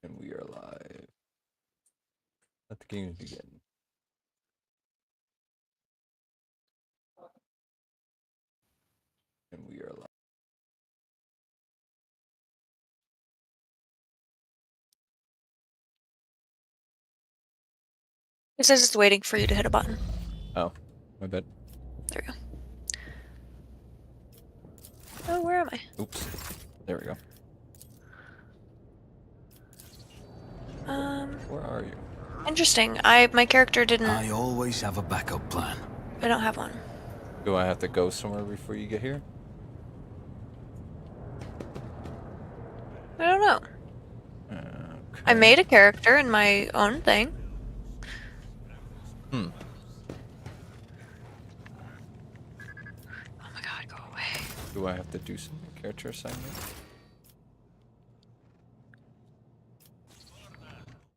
And we are live. Let the games begin. And we are live. It says it's waiting for you to hit a button. Oh, my bad. There we go. Oh, where am I? Oops. There we go. Where are you? Interesting. My character didn't. I always have a backup plan. I don't have one. Do I have to go somewhere before you get here? I don't know. Okay. I made a character in my own thing. Hmm. Oh my god, go away. Do I have to do some character assignment?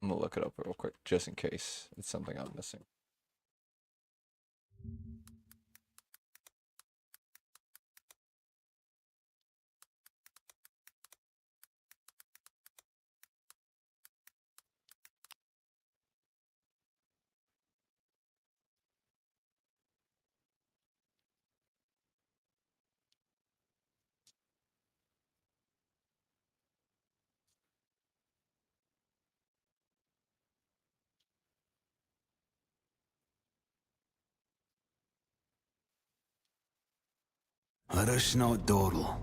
I'm gonna look it up real quick, just in case it's something I'm missing. Let us not dawdle.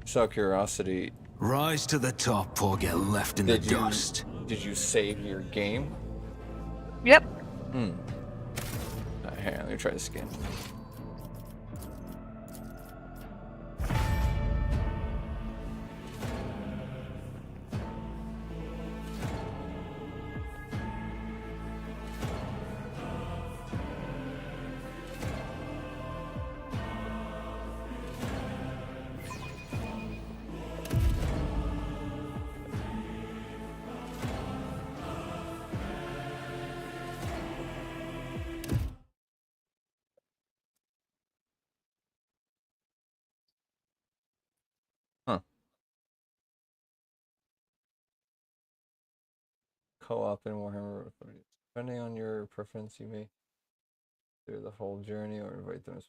Just out of curiosity, Rise to the top or get left in the dust. Did you save your game? Yep. Hang on, let me try to scan. Huh. Co-op in Warhammer. Depending on your preference, you may do the whole journey or invite them. Of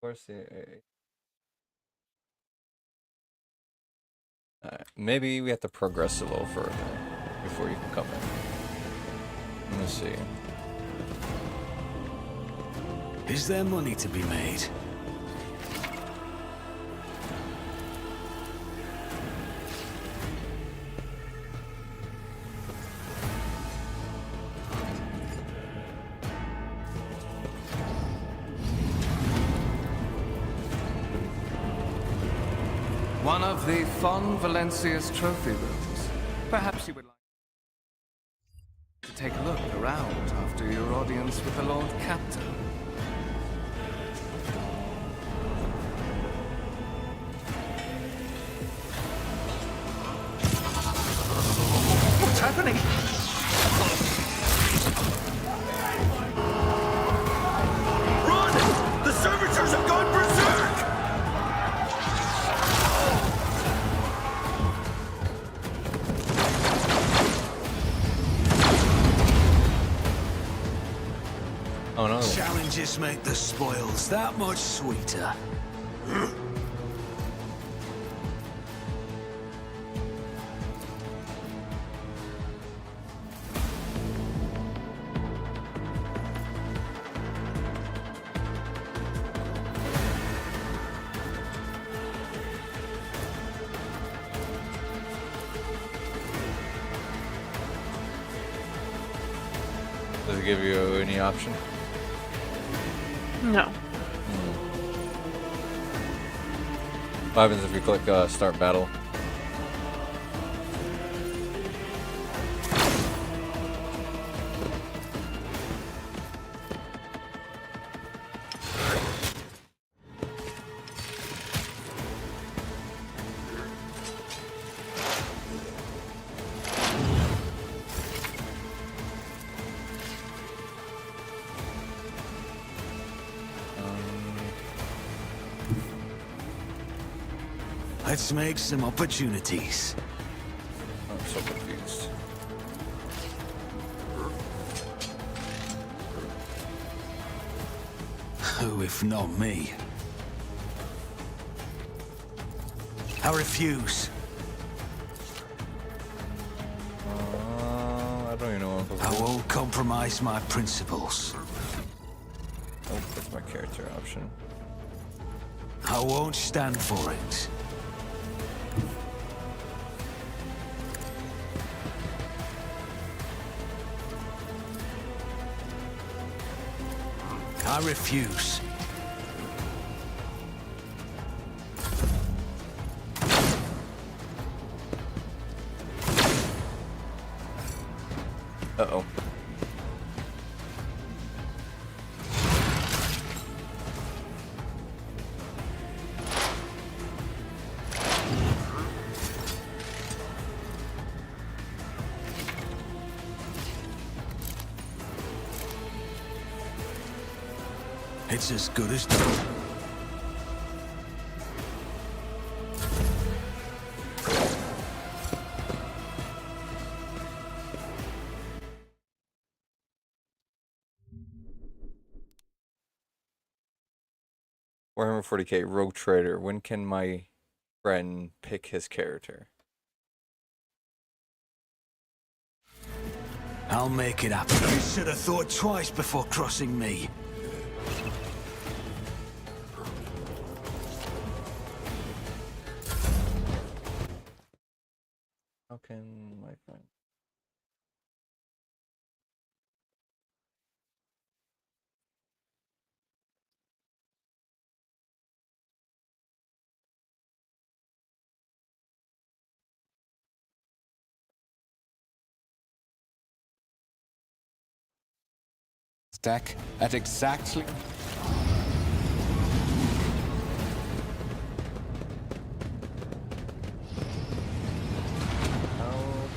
course, maybe we have to progress a little further before you can come in. Let me see. Is there money to be made? One of the Fon Valencia's trophy rooms. Perhaps you would like to take a look around after your audience with the Lord Captain. What's happening? Run! The servitors have gone berserk! Oh no. Challenges make the spoils that much sweeter. Does it give you any option? No. What happens if you click start battle? Let's make some opportunities. I'm so confused. Who, if not me? I refuse. I don't even know what I'm supposed I to do. won't compromise my principles. Oh, that's my character option. I won't stand for it. I refuse. Uh-oh. It's as good as done. Warhammer 40k Rogue Trader. When can my friend pick his character? I'll make it happen. You should have thought twice before crossing me. How can my friend? Stack at exactly. How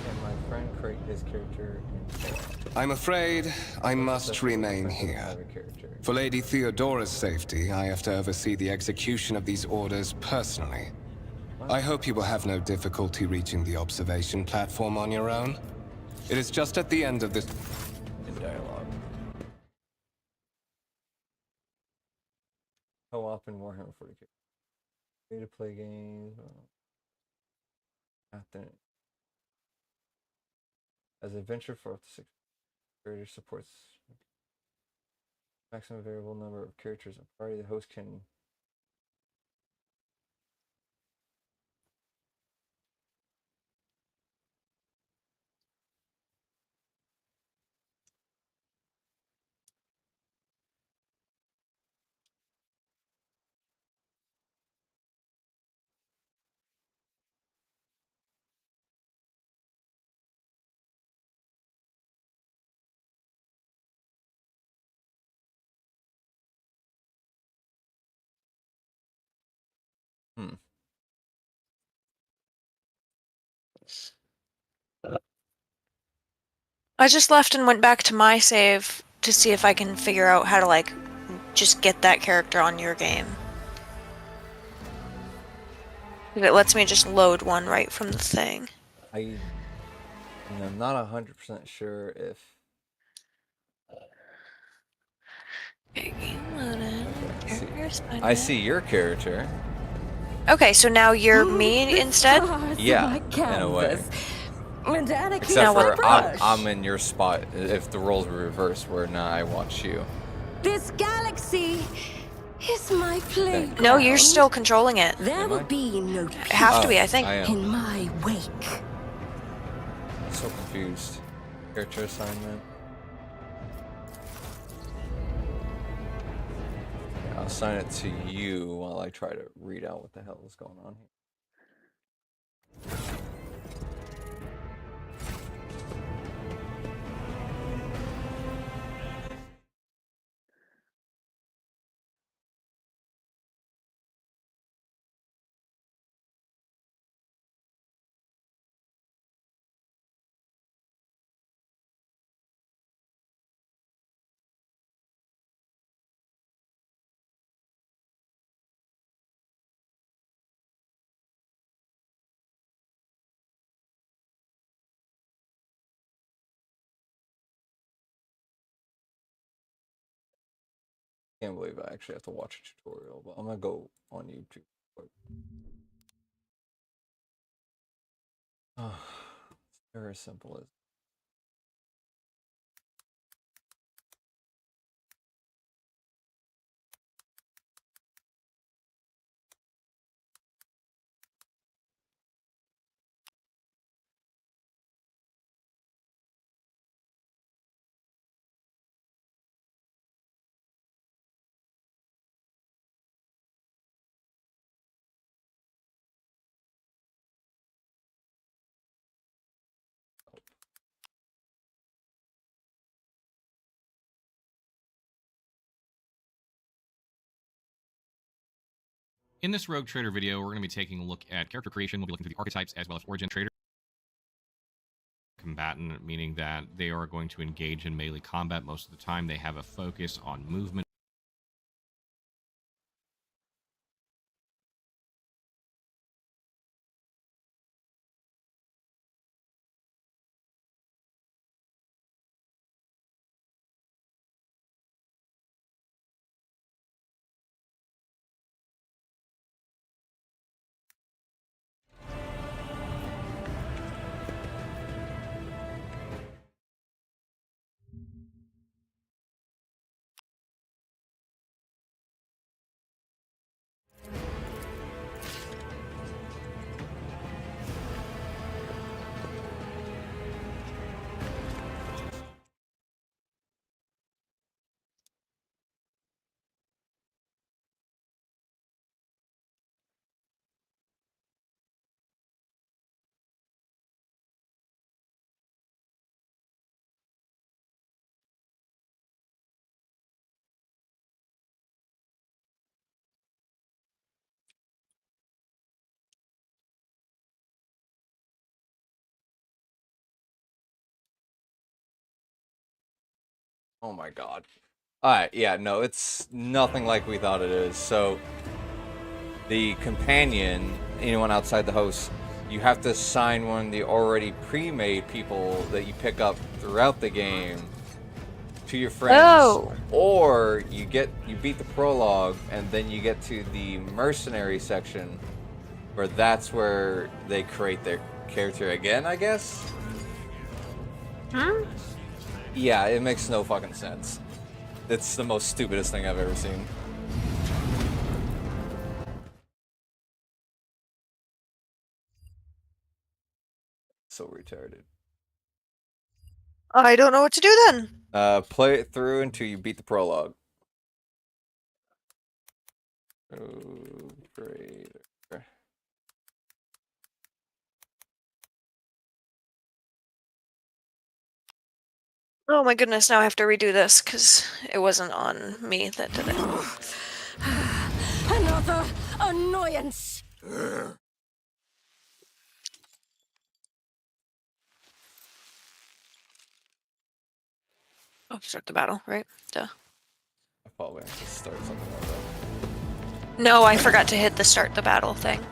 can my friend create his character in co-op? I'm afraid I must That's remain the first here. time I have a character. For Lady Theodora's safety, I have to oversee the execution of these orders personally. I hope you will have no difficulty reaching the observation platform on your own. It is just at the end of this... In dialogue. Co-op in Warhammer 40k. Free to play games. After as adventure for up to 6 creator supports maximum variable number of characters in party. The host can I just left and went back to my save to see if I can figure out how to, like, just get that character on your game. It lets me just load one right from the thing. I'm not 100% sure if Okay, game loaded. see. Characters by I name. see your character. Okay, so now you're me instead? Yeah, in a way. Except Now what? for I'm in your spot if the roles were reversed where now I watch you. This galaxy is my playground. No, you're still controlling it. There Am will I? be no It have to be, I think. I am. in my wake. I'm so confused. Character assignment. assign it to you while I try to read out what the hell is going on here. Can't believe I actually have to watch a tutorial, but I'm gonna go on YouTube quick. It's very simple as In this Rogue Trader video, we're going to be taking a look at character creation. We'll be looking through the archetypes as well as origin trader. Combatant, meaning that they are going to engage in melee combat most of the time. They have a focus on movement. oh my god. Alright, yeah, no, it's nothing like we thought it is. So, the companion, anyone outside the host, you have to assign one of the already pre-made people that you pick up throughout the game to your friends. Oh. Or you beat the prologue, and then you get to the mercenary section, where that's where they create their character again, I guess? Hmm? Yeah, it makes no fucking sense. It's the most stupidest thing I've ever seen. So retarded. I don't know what to do then. Play it through until you beat the prologue. Oh, great. Oh my goodness, now I have to redo this because it wasn't on me that did it. Another annoyance. Oh, start the battle, right? Duh. I probably have to start something like that. No, I forgot to hit the start the battle thing.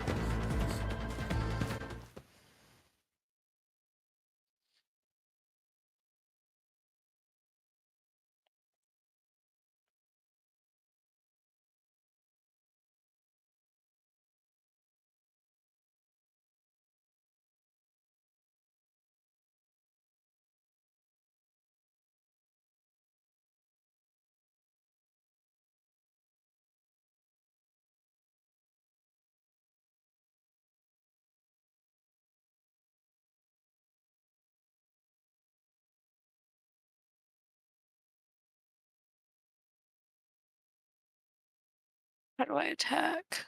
How do I attack?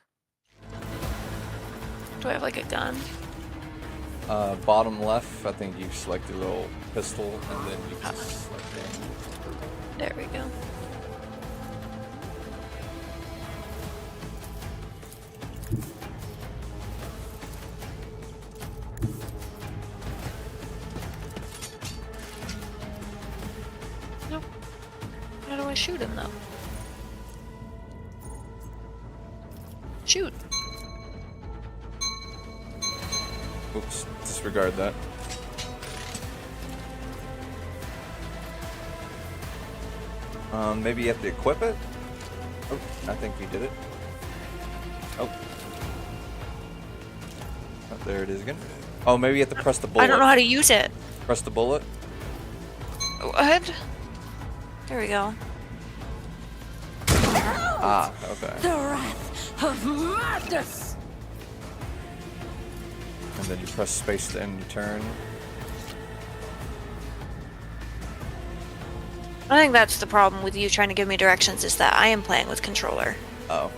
Do I have like a gun? Bottom left, I think you select your little pistol, and then you can select aim. There we go. Nope. How do I shoot him though? Shoot. Oops, disregard that. Maybe you have to equip it? Oh, I think you did it. Oh. Oh, there it is again. Oh, maybe you have to press the bullet. I don't know how to use it. Press the bullet. What? There we go. Ah, okay. The wrath of madness! And then you press space to end your turn. I think that's the problem with you trying to give me directions is that I am playing with controller. Oh.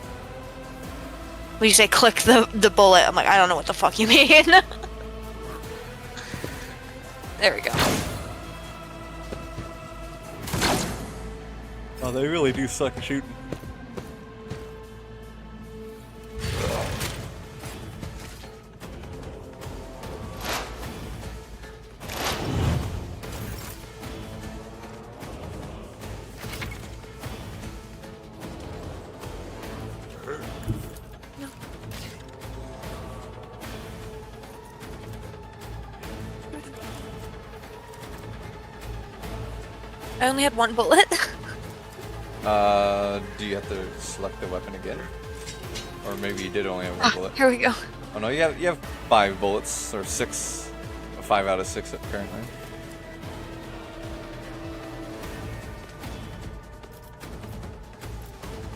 When you say click the bullet, I'm like, I don't know what the fuck you mean. There we go. Oh, they really do suck at shooting. I only had one bullet. Do you have to select the weapon again? Or maybe you did only have one bullet. Here we go. Oh no, you have 5 bullets, or 6. 5 out of 6 apparently.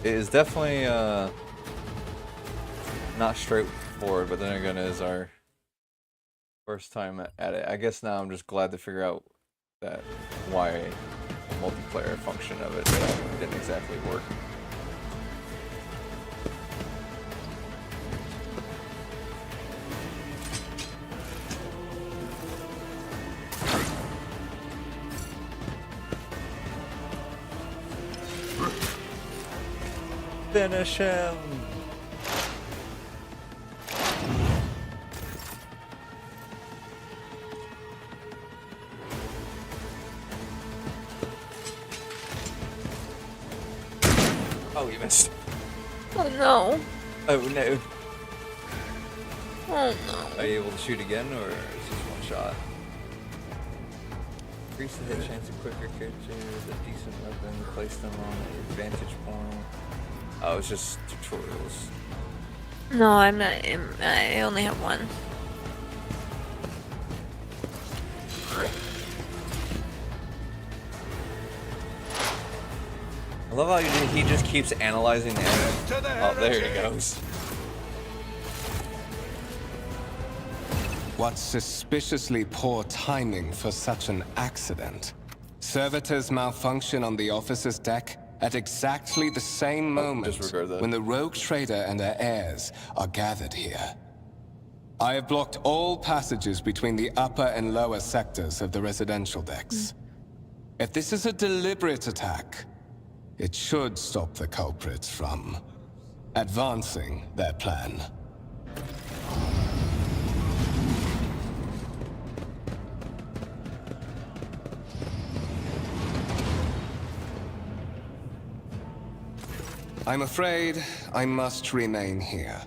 It is definitely not straightforward, but then again, it is our first time at it. I guess now I'm just glad to figure out that why the multiplayer function of it didn't exactly work. Finish him! Oh, you missed. Oh no. Oh no. Oh no. Are you able to shoot again, or is it just one shot? Increase the hit chance of quicker characters with a decent weapon, place them on a vantage point. Oh, it's just tutorials. No, I'm not. I only have one. I love how he just keeps analyzing the enemy. Oh, there he goes. What suspiciously poor timing for such an accident. Servitors malfunction on the officer's deck at exactly the same moment disregard that. when the rogue trader and her heirs are gathered here. I have blocked all passages between the upper and lower sectors of the residential decks. If this is a deliberate attack, it should stop the culprits from advancing their plan. I'm afraid I must remain here.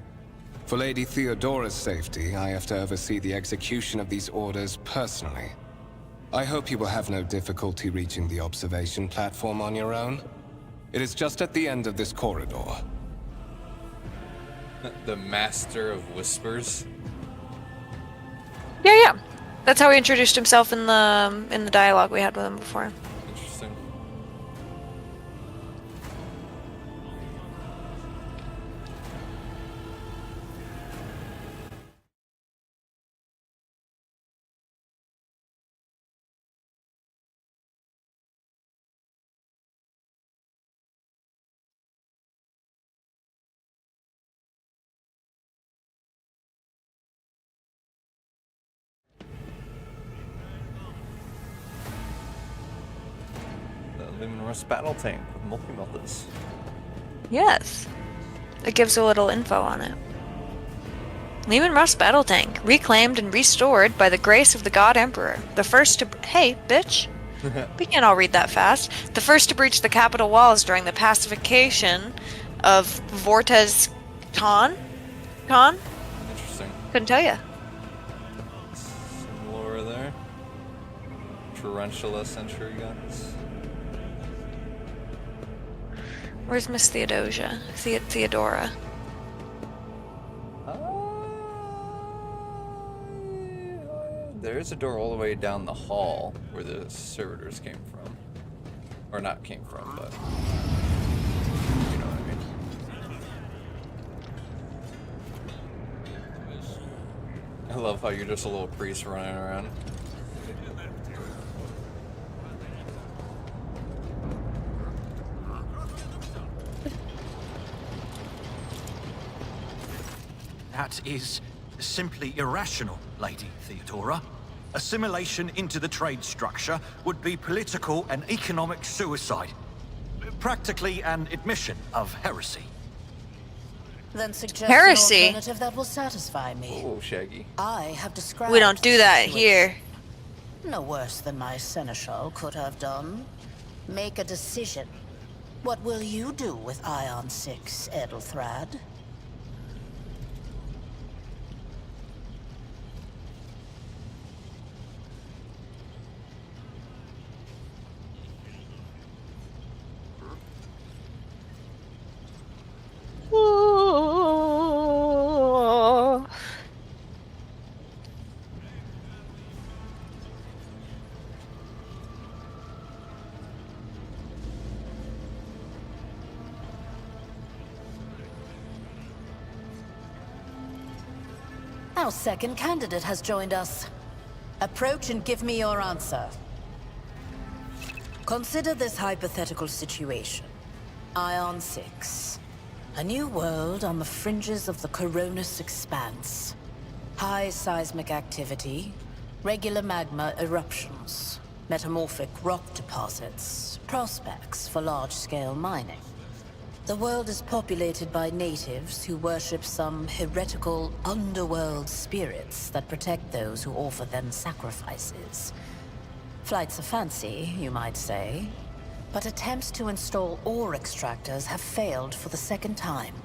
For Lady Theodora's safety, I have to oversee the execution of these orders personally. I hope you will have no difficulty reaching the observation platform on your own. It is just at the end of this corridor. The Master of Whispers. Yeah. That's how he introduced himself in the dialogue we had with him before. Lumen Rust battle tank with multi-methods. Yes. It gives a little info on it. Leman Russ battle tank, reclaimed and restored by the grace of the God Emperor. The first to... Hey, bitch. We can't all read that fast. The first to breach the capital walls during the pacification of Vortes Khan? Interesting. Couldn't tell ya. Some lore there. Tarantula Century guns. Where's Miss Theodosia? Theodora. There is a door all the way down the hall where the servitors came from. Or not came from, but... You know what I mean. I love how you're just a little priest running around. That is simply irrational, Lady Theodora. Assimilation into the trade structure would be political and economic suicide. Practically an admission of heresy. Then suggest Heresy? an alternative that will satisfy me. Oh, Shaggy. I have described We don't do the that situation. here. No worse than my seneschal could have done. Make a decision. What will you do with Ion 6, Edelthrad? Our second candidate has joined us. Approach and give me your answer. Consider this hypothetical situation. Ion 6. A new world on the fringes of the Coronis Expanse. High seismic activity, regular magma eruptions, metamorphic rock deposits, prospects for large-scale mining. The world is populated by natives who worship some heretical underworld spirits that protect those who offer them sacrifices. Flights of fancy, you might say. But attempts to install ore extractors have failed for the second time.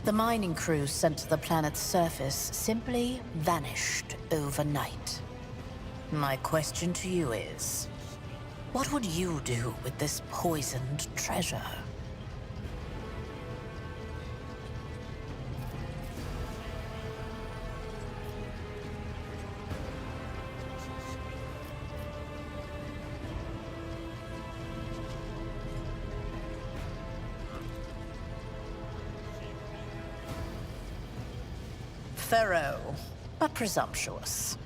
The mining crews sent to the planet's surface simply vanished overnight. My question to you is, what would you do with this poisoned treasure? Thorough, but presumptuous.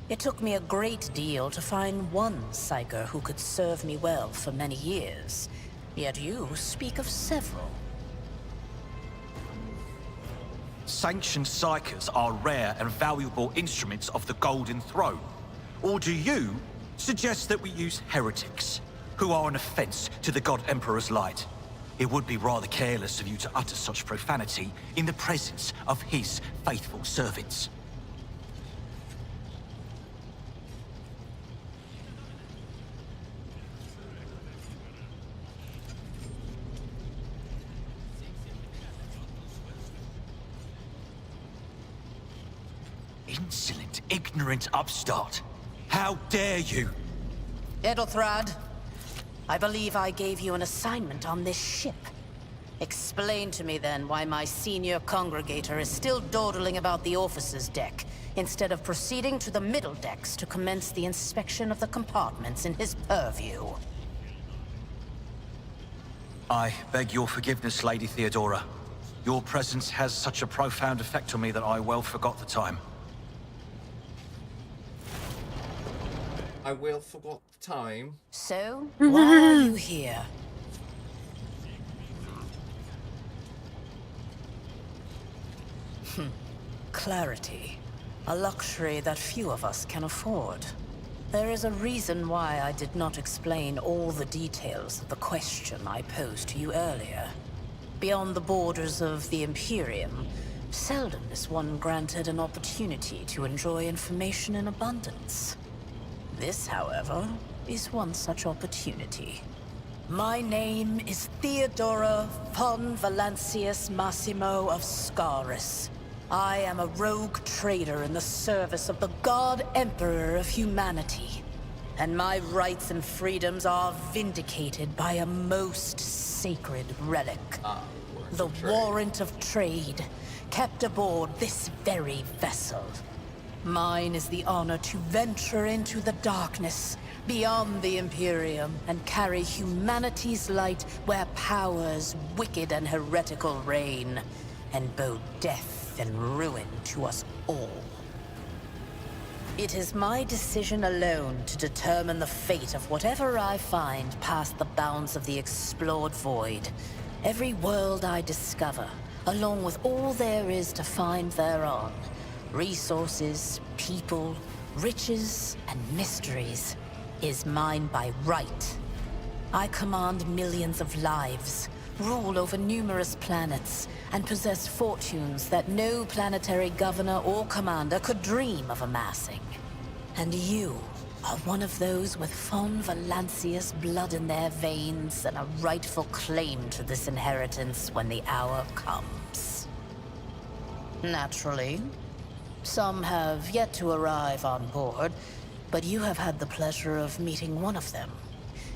It took me a great deal to find one psyker who could serve me well for many years. Yet you speak of several. Sanctioned psychers are rare and valuable instruments of the Golden Throne. Or do you suggest that we use heretics, who are an offense to the God Emperor's light? It would be rather careless of you to utter such profanity in the presence of his faithful servants. Insolent, ignorant upstart. How dare you? Edelthrad, I believe I gave you an assignment on this ship. Explain to me then why my senior congregator is still dawdling about the officer's deck, instead of proceeding to the middle decks to commence the inspection of the compartments in his purview. I beg your forgiveness, Lady Theodora. Your presence has such a profound effect on me that I well forgot the time. I will forgot the time. So, why are you here? Clarity. A luxury that few of us can afford. There is a reason why I did not explain all the details of the question I posed to you earlier. Beyond the borders of the Imperium, seldom is one granted an opportunity to enjoy information in abundance. This, however, is one such opportunity. My name is Theodora von Valancius Massimo of Scaris. I am a rogue trader in the service of the God Emperor of humanity. And my rights and freedoms are vindicated by a most sacred relic. The Warrant of Trade, kept aboard this very vessel. Mine is the honor to venture into the darkness, beyond the Imperium, and carry humanity's light where powers wicked and heretical reign, and bow death and ruin to us all. It is my decision alone to determine the fate of whatever I find past the bounds of the explored void. Every world I discover, along with all there is to find thereon. Resources, people, riches, and mysteries, is mine by right. I command millions of lives, rule over numerous planets, and possess fortunes that no planetary governor or commander could dream of amassing. And you are one of those with von Valancius blood in their veins and a rightful claim to this inheritance when the hour comes. Naturally, some have yet to arrive on board, but you have had the pleasure of meeting one of them.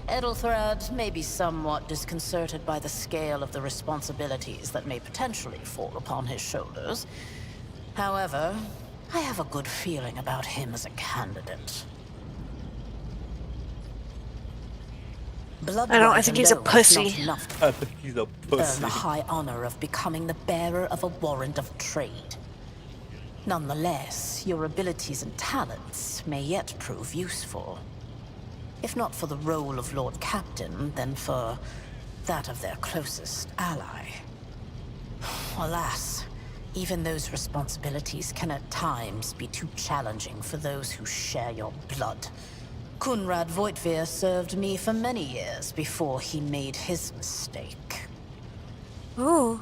Edelthrad may be somewhat disconcerted by the scale of the responsibilities that may potentially fall upon his shoulders. However, I have a good feeling about him as a candidate. I think he's a pussy. I think he's a Earn pussy. the high honor of becoming the bearer of a warrant of trade. Nonetheless, your abilities and talents may yet prove useful. If not for the role of Lord Captain, then for that of their closest ally. Alas, even those responsibilities can at times be too challenging for those who share your blood. Kunrad Voitvir served me for many years before he made his mistake. Ooh,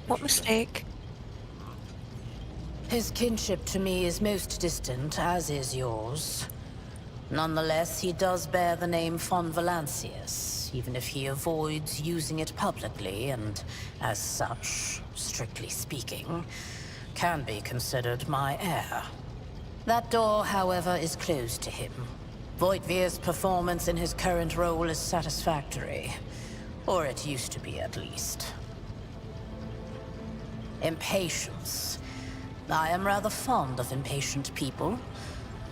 what mistake? His kinship to me is most distant, as is yours. Nonetheless, he does bear the name von Valancius, even if he avoids using it publicly, and as such, strictly speaking, can be considered my heir. That door, however, is closed to him. Voitvir's performance in his current role is satisfactory, or it used to be at least. Impatience. I am rather fond of impatient people.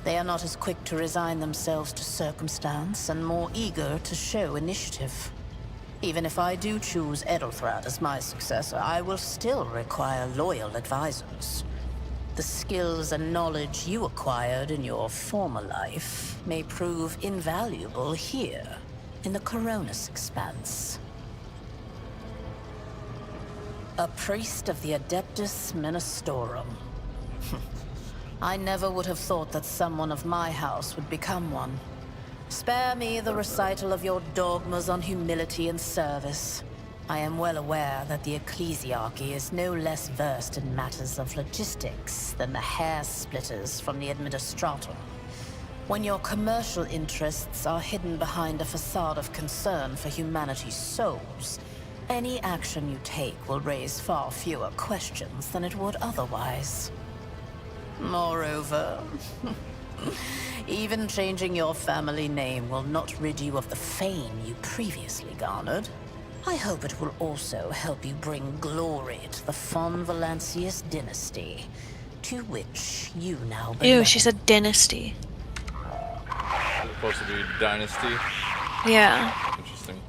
They are not as quick to resign themselves to circumstance and more eager to show initiative. Even if I do choose Edelthrad as my successor, I will still require loyal advisors. The skills and knowledge you acquired in your former life may prove invaluable here, in the Coronis Expanse. A priest of the Adeptus Ministorum. I never would have thought that someone of my house would become one. Spare me the recital of your dogmas on humility and service. I am well aware that the Ecclesiarchy is no less versed in matters of logistics than the hair-splitters from the Administratum. When your commercial interests are hidden behind a facade of concern for humanity's souls, any action you take will raise far fewer questions than it would otherwise. Moreover, even changing your family name will not rid you of the fame you previously garnered. I hope it will also help you bring glory to the von Valancius dynasty, to which you now belong. Ew, she said dynasty. It's supposed to be dynasty. Yeah. Interesting.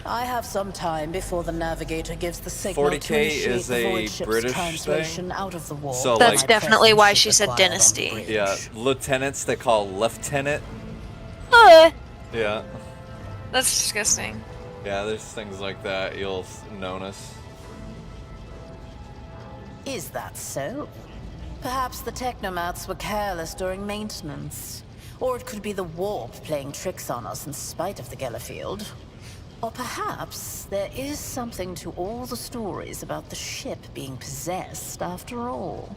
I have some time before the navigator gives the signal 40K to initiate is the a void ship's British translation thing? out of the war. So, That's like- definitely why she present said ship acquired on the dynasty. bridge. Yeah, lieutenants they call lieutenant. Yeah. That's disgusting. Yeah, there's things like that you'll notice. Is that so? Perhaps the technomats were careless during maintenance. Or it could be the warp playing tricks on us in spite of the Gellerfield. Or perhaps there is something to all the stories about the ship being possessed after all.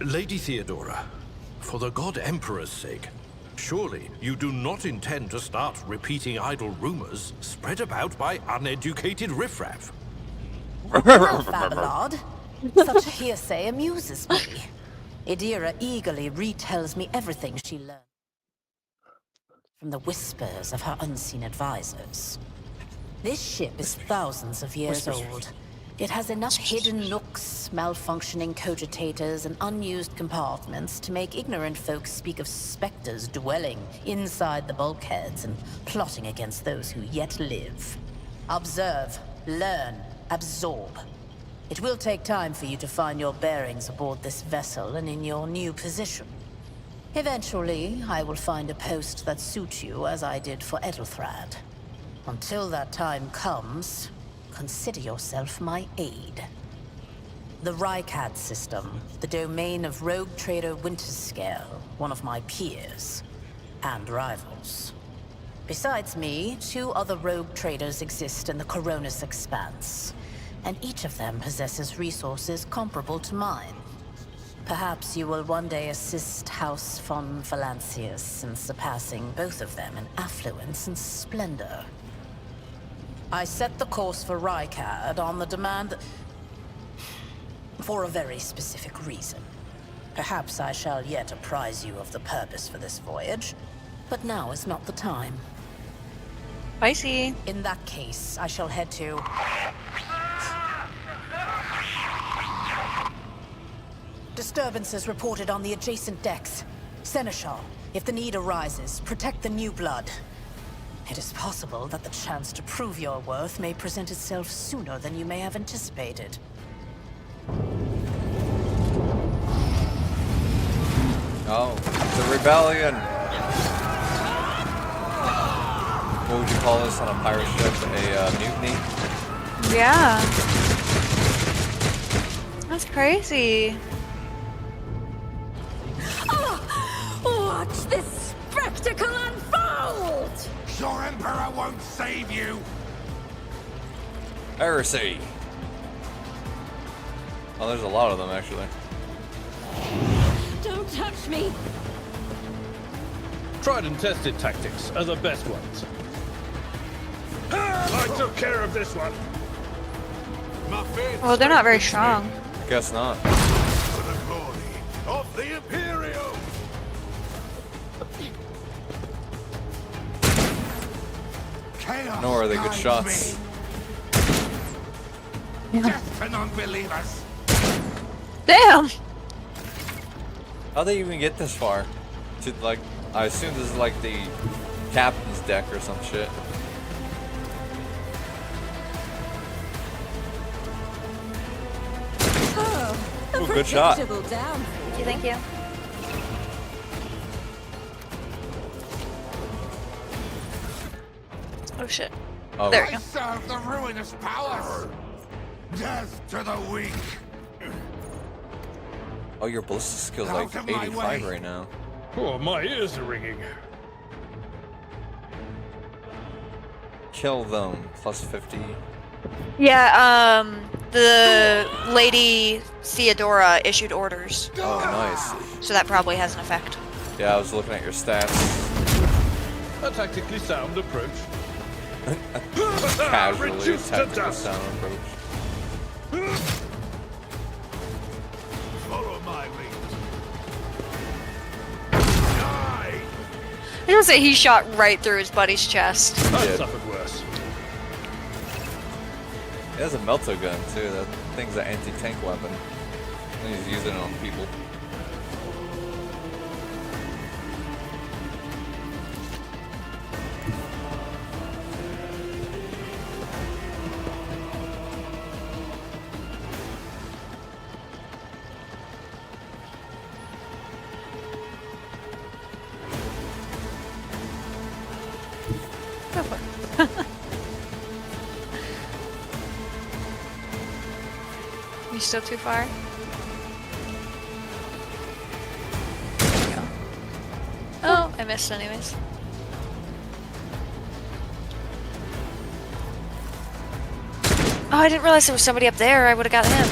Lady Theodora, for the God Emperor's sake, surely you do not intend to start repeating idle rumors spread about by uneducated riffraff. Well, Fabelard, such hearsay amuses me. Idira eagerly retells me everything she learned from the whispers of her unseen advisors. This ship is thousands of years old. It has enough hidden nooks, malfunctioning cogitators, and unused compartments to make ignorant folks speak of specters dwelling inside the bulkheads and plotting against those who yet live. Observe, learn, absorb. It will take time for you to find your bearings aboard this vessel and in your new position. Eventually, I will find a post that suits you as I did for Edelthrad. Until that time comes, consider yourself my aide. The Rykad system, the domain of rogue trader Winterscale, one of my peers, and rivals. Besides me, 2 other rogue traders exist in the Coronis Expanse, and each of them possesses resources comparable to mine. Perhaps you will one day assist House von Valancius in surpassing both of them in affluence and splendor. I set the course for Rykad on the demand for a very specific reason. Perhaps I shall yet apprise you of the purpose for this voyage, but now is not the time. Spicy. In that case, I shall head to... Disturbances reported on the adjacent decks. Seneschal, if the need arises, protect the new blood. It is possible that the chance to prove your worth may present itself sooner than you may have anticipated. Oh, the rebellion. What would you call this on a pirate ship? A mutiny? Yeah. That's crazy. Watch this spectacle unfold! Your Emperor won't save you! Heresy. Oh, there's a lot of them actually. Don't touch me! Tried and tested tactics are the best ones. I took care of this one. Well, they're not very strong. Guess not. For the glory of the Imperium! Chaos Nor are they good guides shots. me. Death to non-believers! Damn! How'd they even get this far? To like, I assume this is like the captain's deck or some shit. Ooh, good shot. Thank you. Oh shit. Oh, There we I go. serve the ruinous powers! Death to the weak! oh, your ballistic skill's like Out of my 85 way. right now. Oh, my ears are ringing. Kill them. Plus 50. Yeah, the Lady Theodora issued orders, Oh, nice. so that probably has an effect. Yeah, I was looking at your stats. A tactically sound approach. Casually, Reduced to tactical dust. sound approach. Follow my lead. Die! I was say he shot right through his buddy's chest. I did. suffered worse. He has a melto gun too. That thing's an anti-tank weapon. And he's using it on people. Go for it. You still too far? There you go. I missed anyways. Oh, I didn't realize there was somebody up there. I would have got him.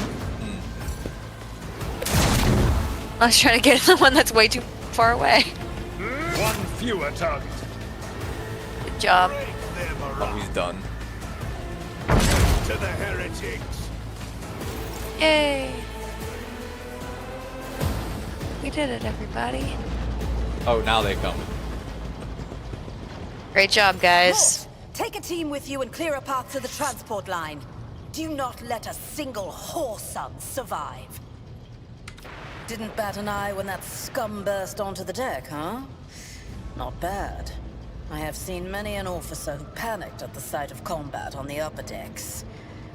I was trying to get the one that's way too far away. One fewer target. Good job. Oh, he's done. To the heretics. Yay! We did it, everybody. Oh, now they come. Great job, guys. Mort, take a team with you and clear a path to the transport line. Do not let a single whoreson survive. Didn't bat an eye when that scum burst onto the deck, huh? Not bad. I have seen many an officer who panicked at the sight of combat on the upper decks.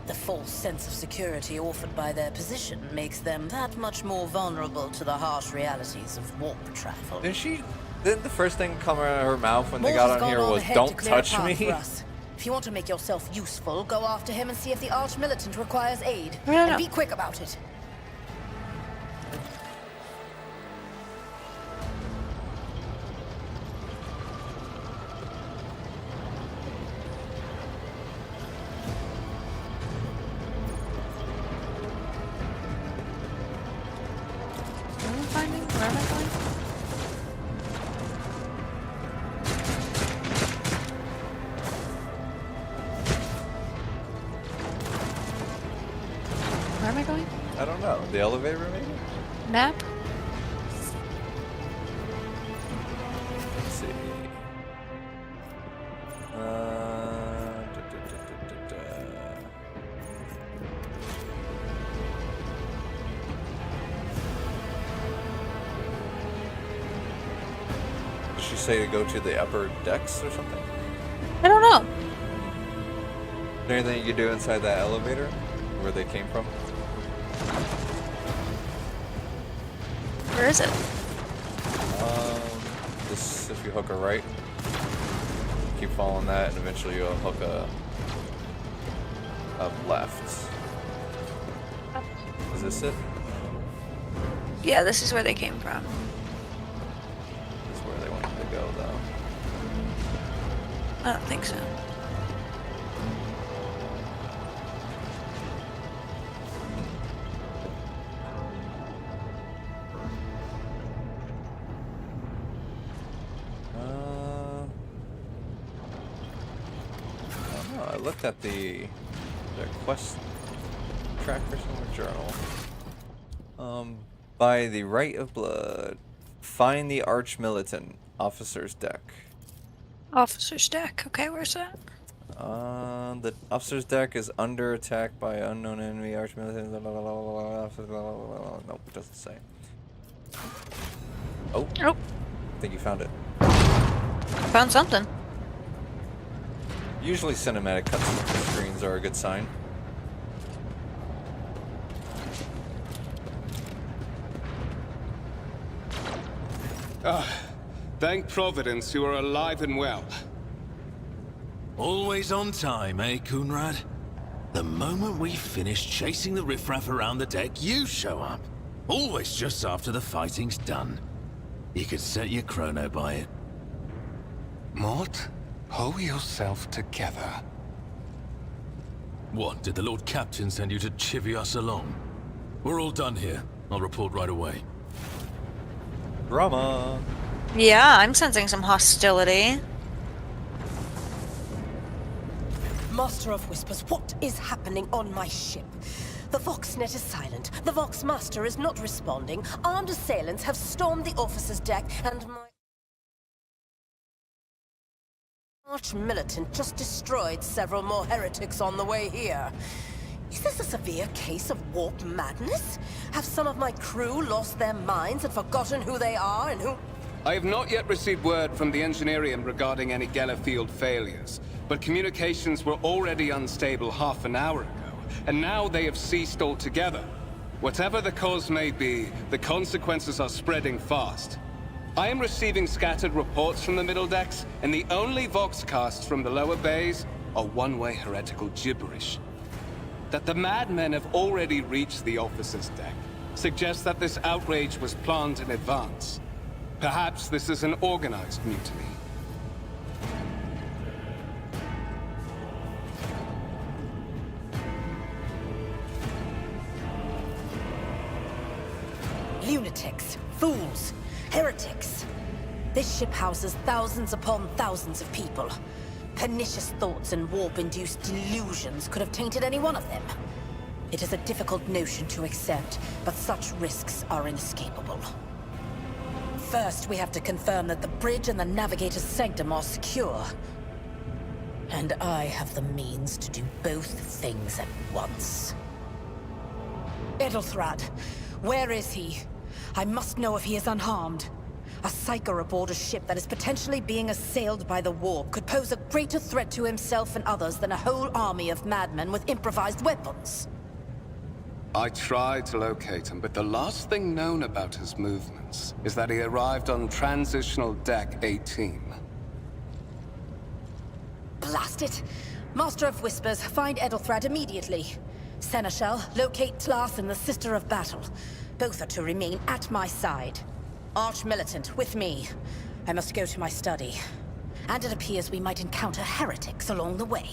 The false sense of security offered by their position makes them that much more vulnerable to the harsh realities of warp travel. Didn't the first thing come out of her mouth when they Mort got has on here gone was ahead "Don't to clear a touch path me"? for us. If you want to make yourself useful, go after him and see if the Arch-Militant requires aid. No. And be quick about it. Where am I going? Where am I going? I don't know. The elevator, maybe? Map? Let's see. Did she say to go to the upper decks or something? I don't know. Is there anything you can do inside that elevator? Where they came from? Where is it? This, if you hook a right, keep following that, and eventually you'll hook a left. Is this it? Yeah, this is where they came from. This is where they wanted to go, though. I don't think so. I looked at the quest tracker somewhere journal. By the right of blood, find the Arch-Militant officer's deck. Officer's deck. Okay, where's that? The officer's deck is under attack by unknown enemy Arch-Militant. Nope, it doesn't say. Oh. Nope. I think you found it. Found something. Usually cinematic cutscene screens are a good sign. Thank Providence you are alive and well. Always on time, eh, Coonrad? The moment we finish chasing the riffraff around the deck, you show up. Always just after the fighting's done. You could set your chrono by it. Mort, pull yourself together. What, did the Lord Captain send you to chivvy us along? We're all done here. I'll report right away. Drama. Yeah, I'm sensing some hostility. Master of Whispers, what is happening on my ship? The Voxnet is silent. The Voxmaster is not responding. Armed assailants have stormed the officer's deck, and my Arch-Militant just destroyed several more heretics on the way here. Is this a severe case of warp madness? Have some of my crew lost their minds and forgotten who they are and who... I have not yet received word from the Engineerium regarding any Gellerfield failures, but communications were already unstable half an hour ago, and now they have ceased altogether. Whatever the cause may be, the consequences are spreading fast. I am receiving scattered reports from the middle decks, and the only Voxcasts from the lower bays are one-way heretical gibberish. That the madmen have already reached the officer's deck suggests that this outrage was planned in advance. Perhaps this is an organized mutiny. Lunatics, fools, heretics. This ship houses thousands upon thousands of people. Pernicious thoughts and warp-induced delusions could have tainted any one of them. It is a difficult notion to accept, but such risks are inescapable. First, we have to confirm that the bridge and the Navigator's Sanctum are secure. And I have the means to do both things at once. Edelthrad, where is he? I must know if he is unharmed. A psyker aboard a ship that is potentially being assailed by the warp could pose a greater threat to himself and others than a whole army of madmen with improvised weapons. I tried to locate him, but the last thing known about his movements is that he arrived on Transitional Deck 18. Blast it! Master of Whispers, find Edelthrad immediately. Seneschal, locate Tlas and the Sister of Battle. Both are to remain at my side. Arch-Militant, with me. I must go to my study. And it appears we might encounter heretics along the way.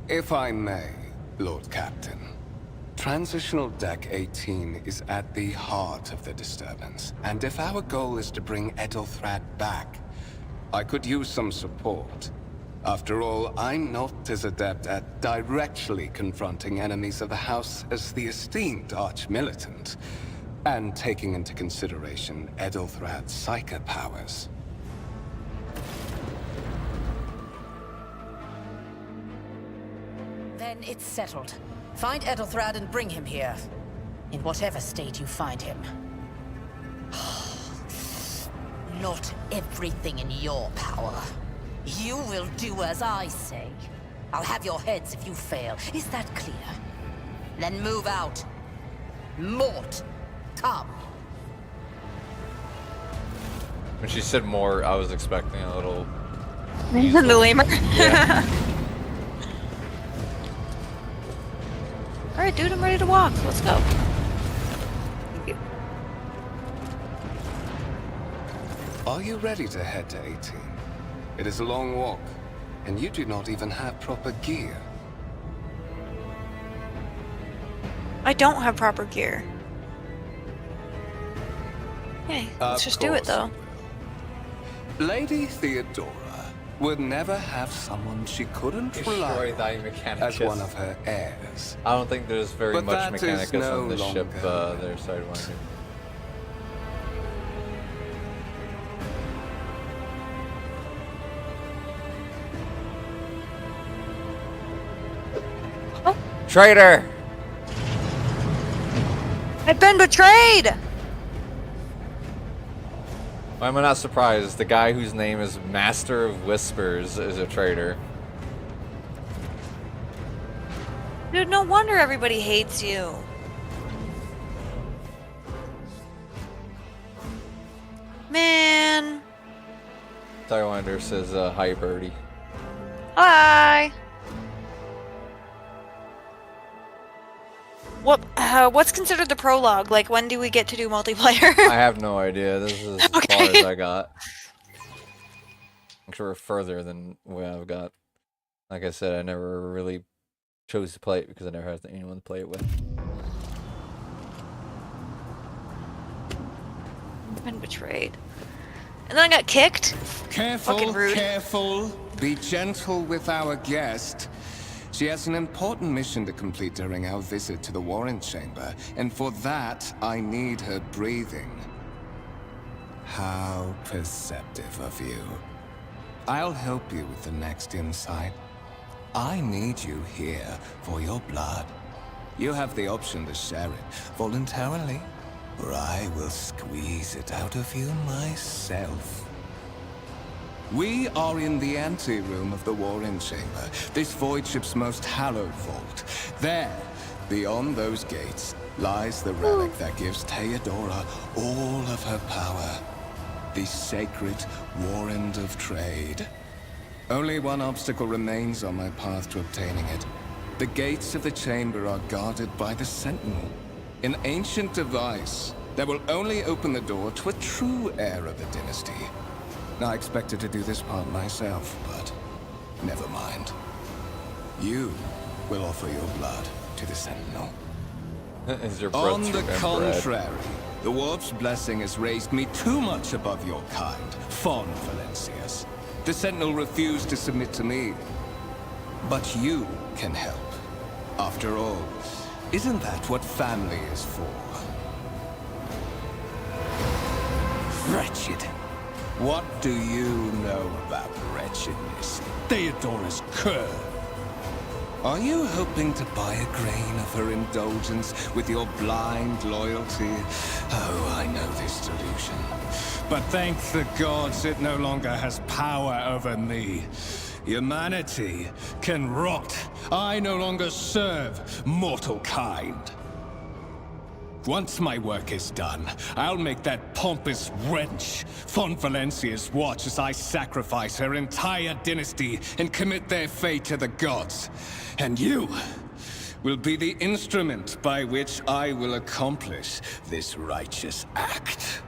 If I may, Lord Captain. Transitional Deck 18 is at the heart of the disturbance, and if our goal is to bring Edelthrad back, I could use some support. After all, I'm not as adept at directly confronting enemies of the House as the esteemed Arch-Militant, and taking into consideration Edelthrad's psychic powers. Then it's settled. Find Edelthrad and bring him here. In whatever state you find him. Not everything in your power. You will do as I say. I'll have your heads if you fail. Is that clear? Then move out. Mort, come. When she said more, I was expecting a little... The lemur. Yeah. Alright, dude, I'm ready to walk. Let's go. Are you ready to head to 18? It is a long walk, and you do not even have proper gear. I don't have proper gear. Hey, let's just do it though. Lady Theodora would never have someone she couldn't rely Destroy thy on Mechanicus. as one of her heirs. I don't think there's very But much that is Mechanicus no on this ship longer there, Sidewinder. Oh, Traitor! I've been betrayed! Why am I not surprised? The guy whose name is Master of Whispers is a traitor. Dude, no wonder everybody hates you. Man. Sidewinder says, hi, birdie. Hi. What's considered the prologue? Like, when do we get to do multiplayer? I have no idea. This is as far as I got. I'm sure we're further than what I've got. Like I said, I never really chose to play it because I never had anyone to play it with. I've been betrayed. And then I got kicked? Careful, Fucking rude. careful. Be gentle with our guest. She has an important mission to complete during our visit to the Warren Chamber, and for that, I need her breathing. How perceptive of you. I'll help you with the next insight. I need you here for your blood. You have the option to share it voluntarily, or I will squeeze it out of you myself. We are in the anteroom of the Warren Chamber, this void ship's most hallowed vault. There, beyond those gates, lies the relic that gives Theodora all of her power. The sacred Warrant of Trade. Only one obstacle remains on my path to obtaining it. The gates of the chamber are guarded by the Sentinel. An ancient device that will only open the door to a true heir of the dynasty. I expected to do this part myself, but never mind. You will offer your blood to the Sentinel. Is your breath On the true, contrary, the Warp's blessing has raised me too much above your kind, Fon Valencius. The Sentinel refused to submit to me. But you can help. After all, isn't that what family is for? Wretched. What do you know about wretchedness? Theodora's curve. Are you hoping to buy a grain of her indulgence with your blind loyalty? Oh, I know this delusion. But thank the gods it no longer has power over me. Humanity can rot. I no longer serve mortal kind. Once my work is done, I'll make that pompous wench Fon Valencius watch as I sacrifice her entire dynasty and commit their fate to the gods. And you will be the instrument by which I will accomplish this righteous act.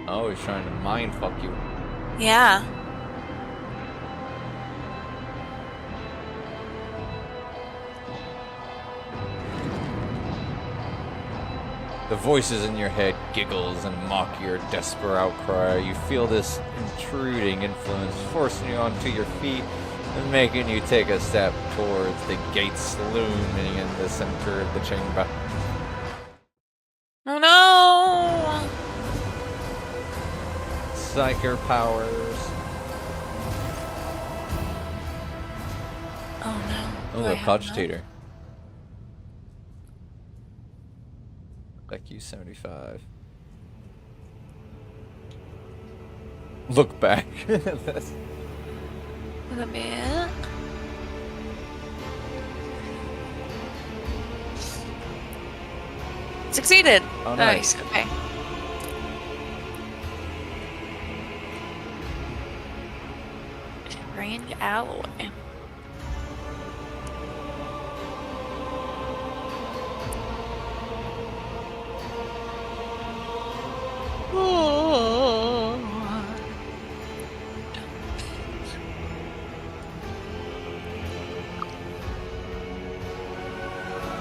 Oh, he's trying to mind fuck you. Yeah. The voices in your head giggles and mock your desperate outcry. You feel this intruding influence forcing you onto your feet and making you take a step towards the gates looming in the center of the chamber. Oh no! Psyker powers. Oh no. Oh, Do I a have cogitator. Becky 75. Look back. That's... Would that be it? Succeeded! Oh, nice. Okay. Strange alloy.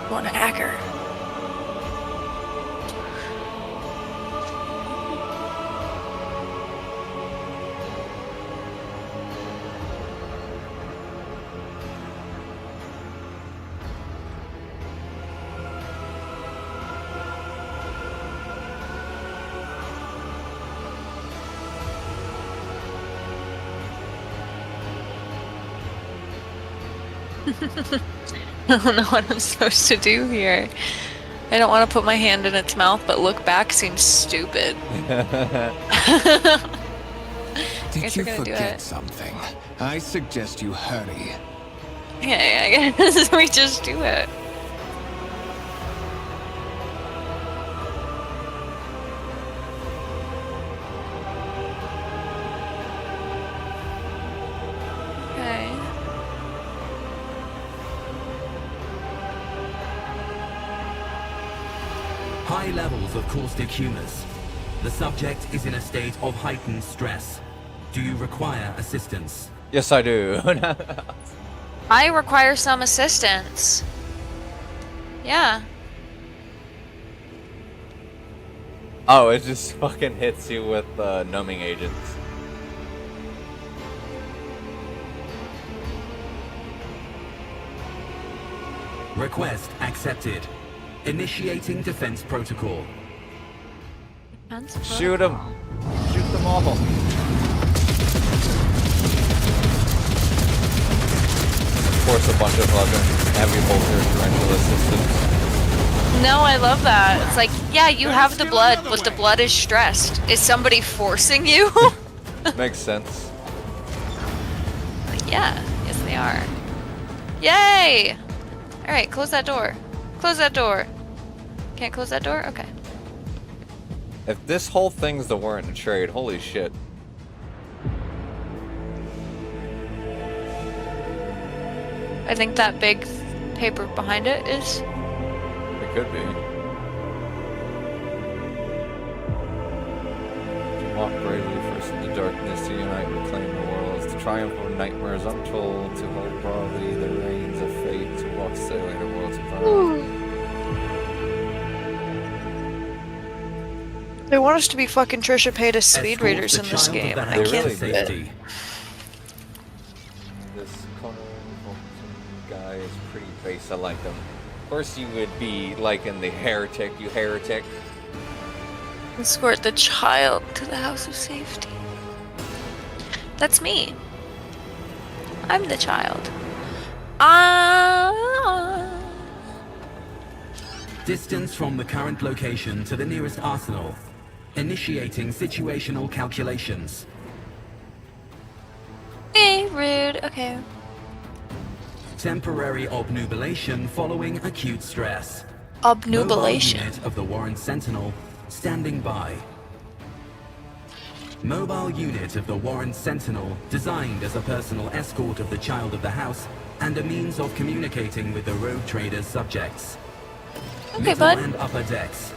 What a hacker. I don't know what I'm supposed to do here. I don't want to put my hand in its mouth, but look back seems stupid. Did you forget something? I suggest you hurry. Yeah, I guess we just do it. Okay. High levels of caustic humus. The subject is in a state of heightened stress. Do you require assistance? Yes, I do. I require some assistance. Yeah. Oh, it just fucking hits you with numbing agents. Request accepted. Initiating defense protocol. Shoot them! Shoot them all! Of course, a bunch of heavy bolter tarantula systems. No, I love that. It's like, yeah, you have the blood, but the blood is stressed. Is somebody forcing you? Makes sense. Yeah, yes they are. Yay! Alright, close that door. Close that door. Can't close that door? Okay. If this whole thing's the warrant to trade, holy shit. I think that big paper behind it is. It could be. To walk bravely first in the darkness, to unite, reclaim the worlds, to triumph over nightmares untold, to hold broadly the reins of fate, to walk steadily the worlds of our. They want us to be fucking Trisha Paytas speed Escort readers the in this child of game, the and I house can't to do it. safety. This Conan guy is pretty base. I like him. Of course, you would be liking the heretic, you heretic. Escort the child to the house of safety. That's me. I'm the child. Distance from the current location to the nearest arsenal. Initiating situational calculations. Hey, rude. Okay. Temporary obnubilation following acute stress. Obnubilation. Mobile unit of the Warren Sentinel standing by. Mobile unit of the Warren Sentinel designed as a personal escort of the child of the house and a means of communicating with the Rogue Trader's subjects. Okay, Middle bud. and upper decks.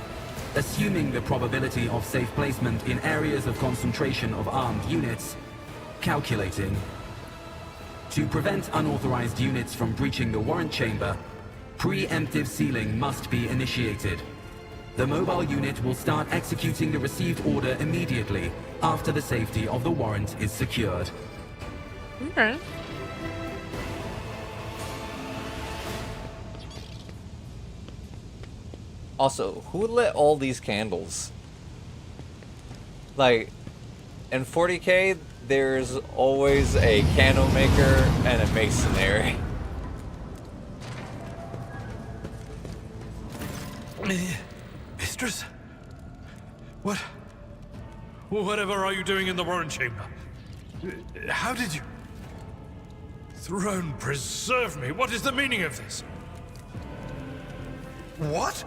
Assuming the probability of safe placement in areas of concentration of armed units. Calculating. To prevent unauthorized units from breaching the warrant chamber, preemptive sealing must be initiated. The mobile unit will start executing the received order immediately after the safety of the warrant is secured. Okay. Also, who lit all these candles? Like, in 40K, there's always a candle maker and a masonry. Mistress? Whatever are you doing in the Warren Chamber? How did you... Throne preserve me. What is the meaning of this? What?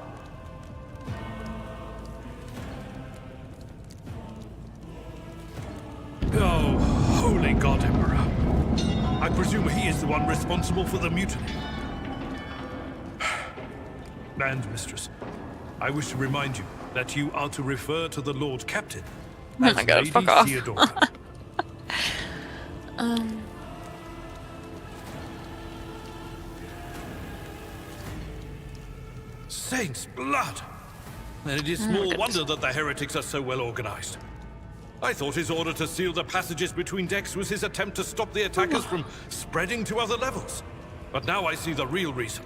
Oh, holy God, Emperor. I presume he is the one responsible for the mutiny. And, Mistress, I wish to remind you that you are to refer to the Lord Captain Oh my God, fuck off. Theodora. Saints' blood! And it is small wonder that the heretics are so well organized. I thought his order to seal the passages between decks was his attempt to stop the attackers from spreading to other levels. But now I see the real reason.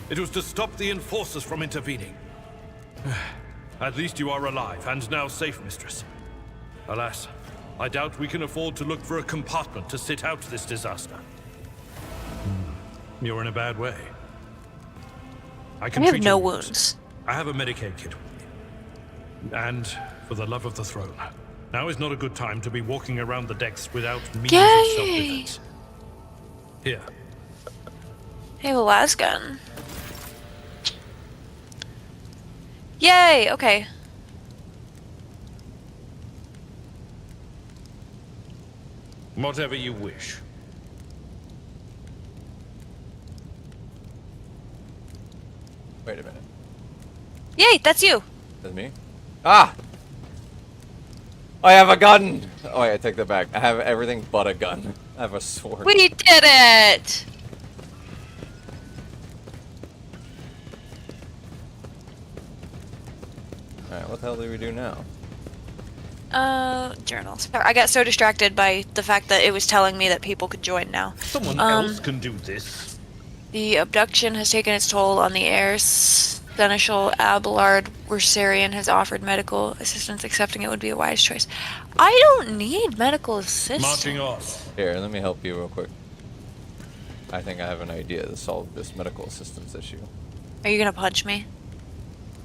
It was to stop the enforcers from intervening. At least you are alive and now safe, Mistress. Alas, I doubt we can afford to look for a compartment to sit out this disaster. You're in a bad way. I can I have treat no your wounds. I have a Medicaid kit with me. And for the love of the throne, now is not a good time to be walking around the decks without means of Yay! self-defense. Here. Hey, well, las gun. Yay! Okay. Whatever you wish. Wait a minute. Yay, that's you. That's me? Ah! I have a gun! Oh, wait, I take that back. I have everything but a gun. I have a sword. We did it! Alright, what the hell do we do now? Journals. I got so distracted by the fact that it was telling me that people could join now. Someone else can do this. The abduction has taken its toll on the heirs. Seneschal Abelard Worsarian has offered medical assistance. Accepting it would be a wise choice. I don't need medical assistance. Marching off. Here, let me help you real quick. I think I have an idea to solve this medical assistance issue. Are you gonna punch me?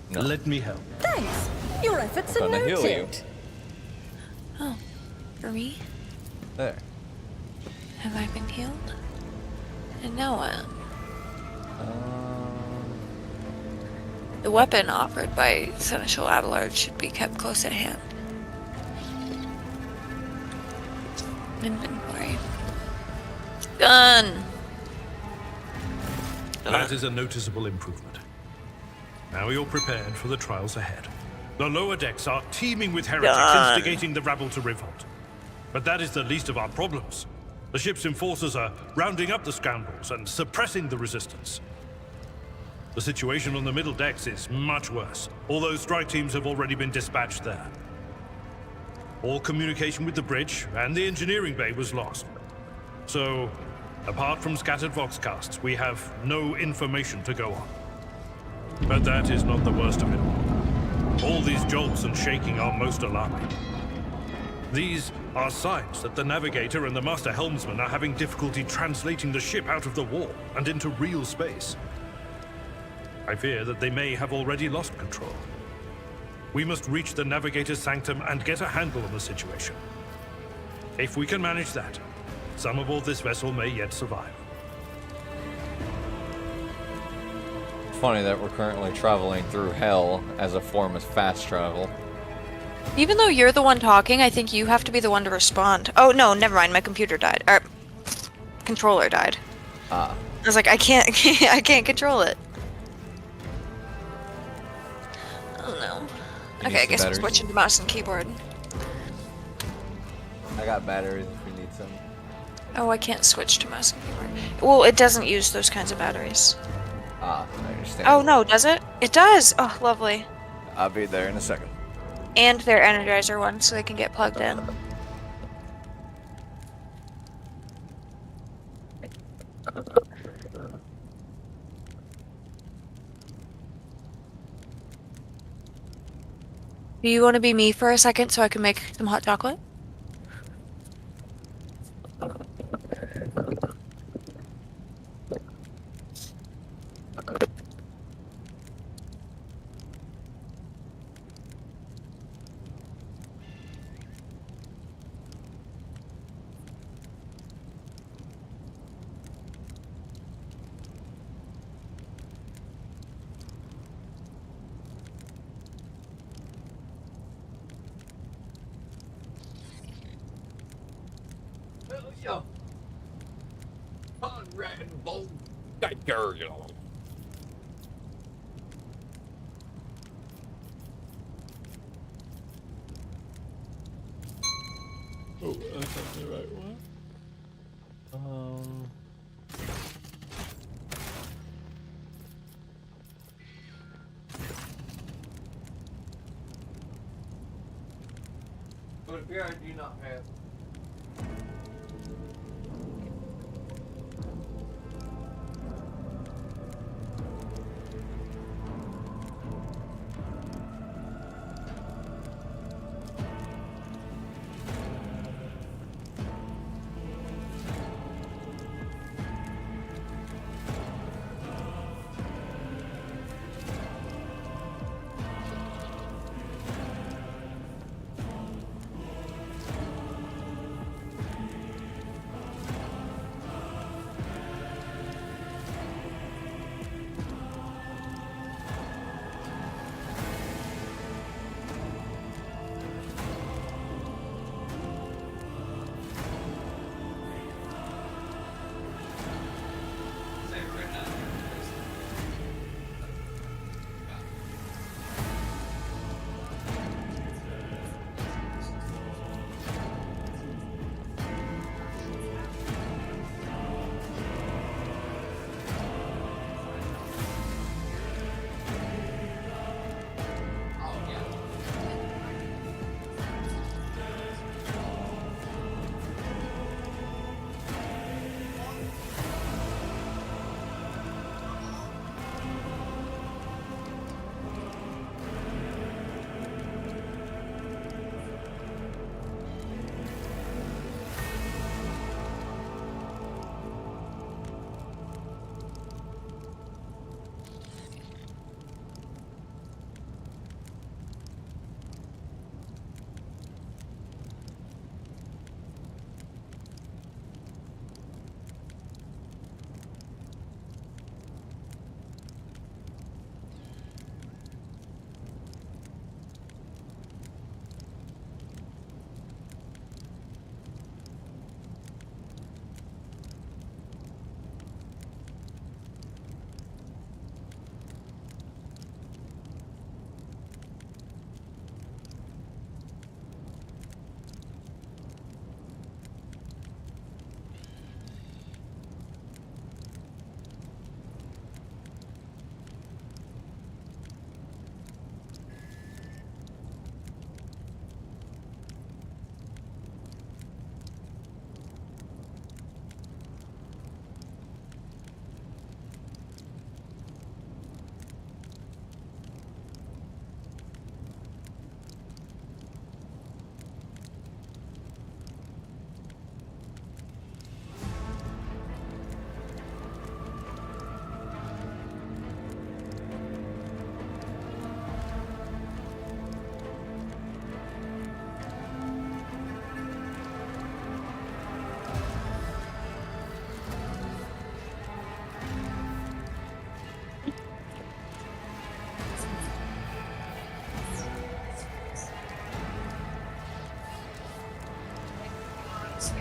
No. Let me help. Thanks. Your efforts are I'm gonna heal you. noted. Oh, for me? There. Have I been healed? And now what? The weapon offered by Seneschal Abelard should be kept close at hand. Inventory. Gun! That is a noticeable improvement. Now you're prepared for the trials ahead. The lower decks are teeming with heretics instigating the rabble to revolt. But that is the least of our problems. The ship's enforcers are rounding up the scoundrels and suppressing the resistance. The situation on the middle decks is much worse, although strike teams have already been dispatched there. All communication with the bridge and the engineering bay was lost. So, apart from scattered voxcasts, we have no information to go on. But that is not the worst of it all. All these jolts and shaking are most alarming. These are signs that the navigator and the master helmsman are having difficulty translating the ship out of the warp and into real space. I fear that they may have already lost control. We must reach the navigator's sanctum and get a handle on the situation. If we can manage that, some aboard this vessel may yet survive. Funny that we're currently traveling through hell as a form of fast travel. Even though you're the one talking, I think you have to be the one to respond. Oh no, never mind. My computer died. Or controller died. Ah. I was like, I can't control it. Oh no. Okay, I guess we're switching to mouse and keyboard. I got batteries if we need some. Oh, I can't switch to mouse and keyboard. Well, it doesn't use those kinds of batteries. Ah, I understand. Oh no, does it? It does! Oh, lovely. I'll be there in a second. And they're Energizer ones, so they can get plugged in. Do you want to be me for a second so I can make some hot chocolate? Oh, that's not the right one. But if I do not have.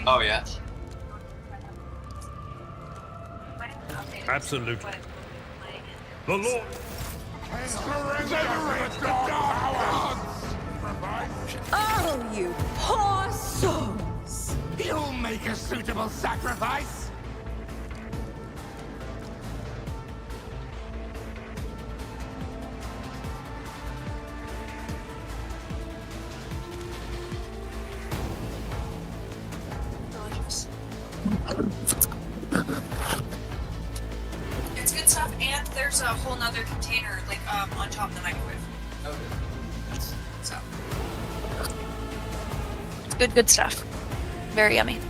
Oh yeah. Absolutely. The Lord. Oh, you poor souls! You'll make a suitable sacrifice. It's good stuff, and there's a whole nother container, like, on top of the microwave. So. It's good stuff. Very yummy.